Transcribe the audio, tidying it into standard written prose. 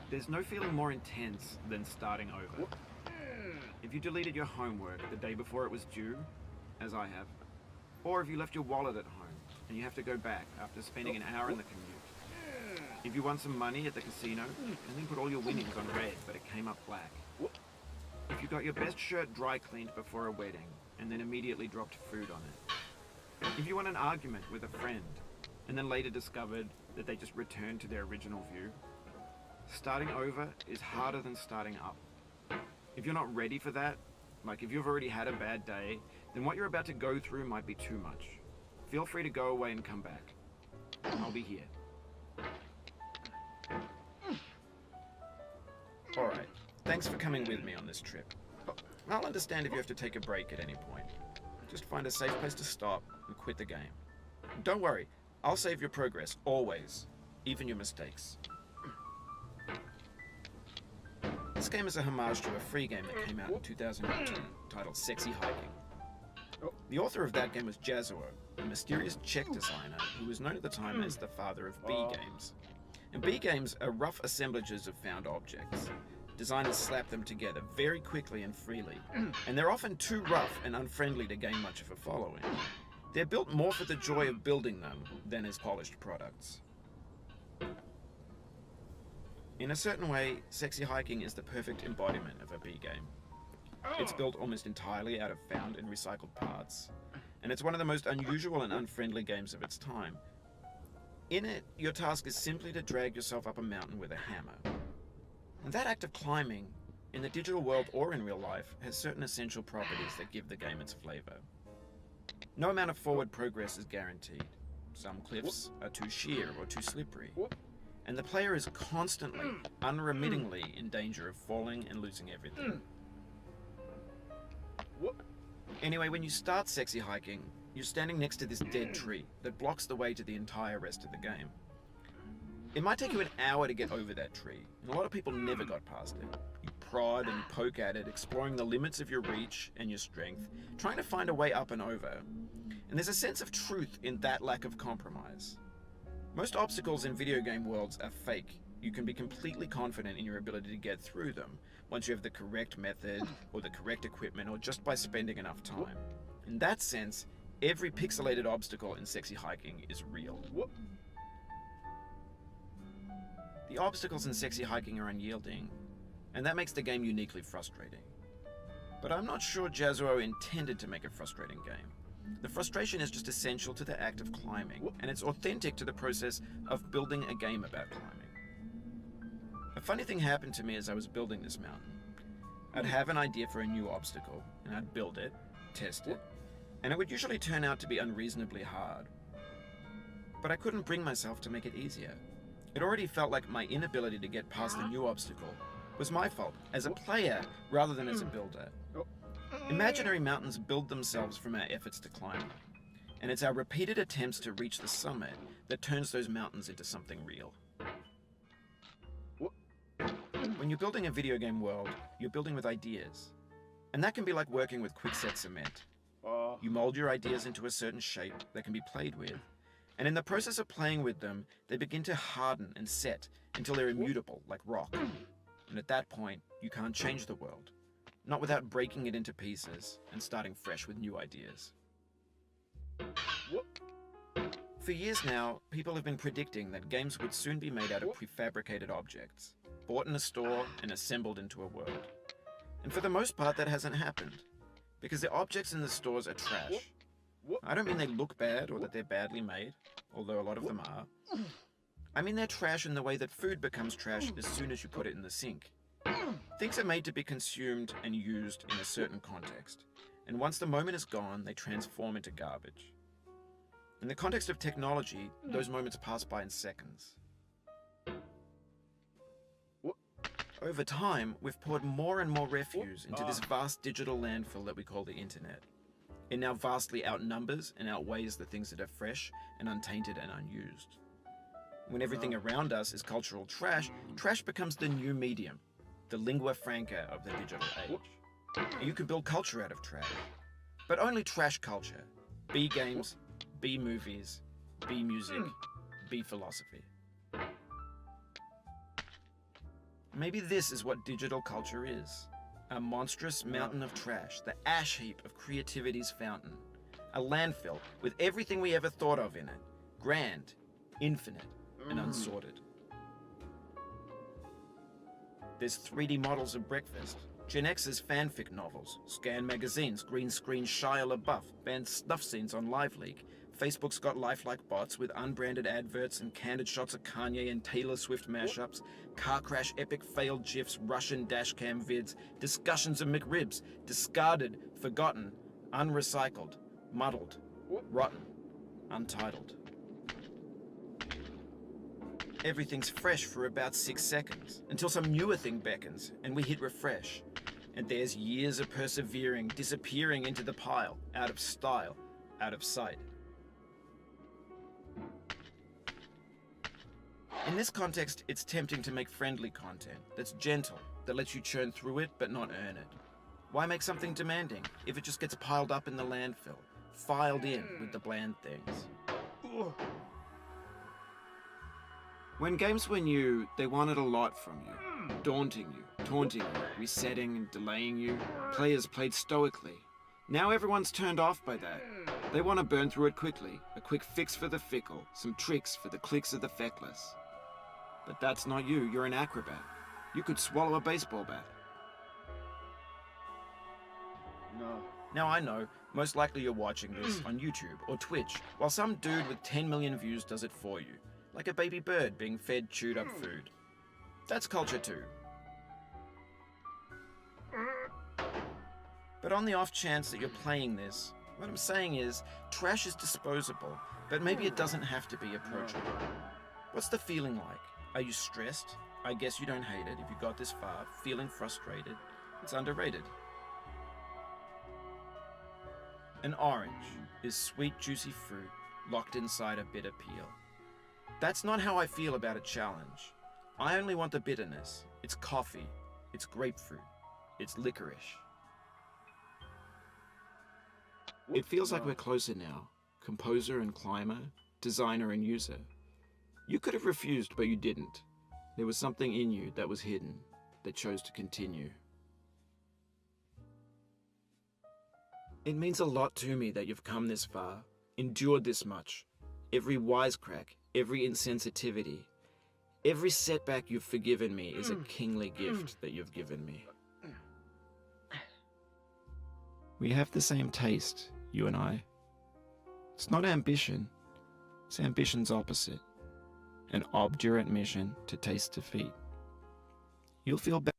There's no feeling more intense than starting over. If you deleted your homework the day before it was due, as I have, or if you left your wallet at home and you have to go back after spending an hour in the commute. If you won some money at the casino and then put all your winnings on red but it came up black. If you got your best shirt dry cleaned before a wedding and then immediately dropped food on it. If you won an argument with a friend and then later discovered that they just returned to their original view. Starting over is harder than starting up. If you're not ready for that, like if you've already had a bad day, then what you're about to go through might be too much. Feel free to go away and come back. I'll be here. Alright, thanks for coming with me on this trip. I'll understand if you have to take a break at any point. Just find a safe place to stop and quit the game. Don't worry, I'll save your progress, always. Even your mistakes. This game is a homage to a free game that came out in 2002, titled Sexy Hiking. The author of that game was Jazzuo, a mysterious Czech designer who was known at the time as the father of B games. And B games are rough assemblages of found objects. Designers slap them together very quickly and freely, and they're often too rough and unfriendly to gain much of a following. They're built more for the joy of building them than as polished products. In a certain way, Sexy Hiking is the perfect embodiment of a B game. It's built almost entirely out of found and recycled parts, and it's one of the most unusual and unfriendly games of its time. In it, your task is simply to drag yourself up a mountain with a hammer. And that act of climbing, in the digital world or in real life, has certain essential properties that give the game its flavor. No amount of forward progress is guaranteed. Some cliffs are too sheer or too slippery. And the player is constantly, unremittingly in danger of falling and losing everything. Anyway, when you start Sexy Hiking, you're standing next to this dead tree that blocks the way to the entire rest of the game. It might take you an hour to get over that tree, and a lot of people never got past it. You prod and poke at it, exploring the limits of your reach and your strength, trying to find a way up and over. And there's a sense of truth in that lack of compromise. Most obstacles in video game worlds are fake. You can be completely confident in your ability to get through them once you have the correct method or the correct equipment or just by spending enough time. In that sense, every pixelated obstacle in Sexy Hiking is real. The obstacles in Sexy Hiking are unyielding, and that makes the game uniquely frustrating. But I'm not sure Jazzuo intended to make a frustrating game. The frustration is just essential to the act of climbing, and it's authentic to the process of building a game about climbing. A funny thing happened to me as I was building this mountain. I'd have an idea for a new obstacle, and I'd build it, test it, and it would usually turn out to be unreasonably hard. But I couldn't bring myself to make it easier. It already felt like my inability to get past the new obstacle was my fault, as a player rather than as a builder. Imaginary mountains build themselves from our efforts to climb them, and it's our repeated attempts to reach the summit that turns those mountains into something real. When you're building a video game world, you're building with ideas, and that can be like working with quickset cement. You mold your ideas into a certain shape that can be played with, and in the process of playing with them, they begin to harden and set until they're immutable, like rock. And at that point, you can't change the world. Not without breaking it into pieces and starting fresh with new ideas. For years now, people have been predicting that games would soon be made out of prefabricated objects, bought in a store and assembled into a world. And for the most part, that hasn't happened, because the objects in the stores are trash. I don't mean they look bad or that they're badly made, although a lot of them are. I mean they're trash in the way that food becomes trash as soon as you put it in the sink. Things are made to be consumed and used in a certain context, and once the moment is gone, they transform into garbage. In the context of technology, those moments pass by in seconds. Over time, we've poured more and more refuse into this vast digital landfill that we call the internet. It now vastly outnumbers and outweighs the things that are fresh and untainted and unused. When everything around us is cultural trash, trash becomes the new medium, the lingua franca of the digital age. You can build culture out of trash, but only trash culture. B games, B movies, B music, B philosophy. Maybe this is what digital culture is. A monstrous mountain of trash, the ash heap of creativity's fountain. A landfill with everything we ever thought of in it. Grand, infinite, and unsorted. There's 3D models of breakfast, Gen X's fanfic novels, scan magazines, green screen Shia LaBeouf, banned snuff scenes on LiveLeak. Facebook's got lifelike bots with unbranded adverts and candid shots of Kanye and Taylor Swift mashups, car crash epic failed GIFs, Russian dashcam vids, discussions of McRibs, discarded, forgotten, unrecycled, muddled, rotten, untitled. Everything's fresh for about 6 seconds, until some newer thing beckons, and we hit refresh. And there's years of persevering, disappearing into the pile, out of style, out of sight. In this context, it's tempting to make friendly content that's gentle, that lets you churn through it but not earn it. Why make something demanding if it just gets piled up in the landfill, filed in with the bland things? When games were new, they wanted a lot from you. Daunting you, taunting you, resetting and delaying you. Players played stoically. Now everyone's turned off by that. They want to burn through it quickly. A quick fix for the fickle. Some tricks for the clicks of the feckless. But that's not you. You're an acrobat. You could swallow a baseball bat. No. Now I know, most likely you're watching this on YouTube or Twitch, while some dude with 10 million views does it for you. Like a baby bird being fed chewed up food. That's culture too. But on the off chance that you're playing this, what I'm saying is, trash is disposable, but maybe it doesn't have to be approachable. What's the feeling like? Are you stressed? I guess you don't hate it if you got this far. Feeling frustrated? It's underrated. An orange is sweet, juicy fruit locked inside a bitter peel. That's not how I feel about a challenge. I only want the bitterness. It's coffee. It's grapefruit. It's licorice. It feels like we're closer now. Composer and climber, designer and user. You could have refused, but you didn't. There was something in you that was hidden, that chose to continue. It means a lot to me that you've come this far, endured this much. Every wisecrack, every insensitivity, every setback you've forgiven me is a kingly gift that you've given me. We have the same taste, you and I. It's not ambition, it's ambition's opposite. An obdurate mission to taste defeat. You'll feel better.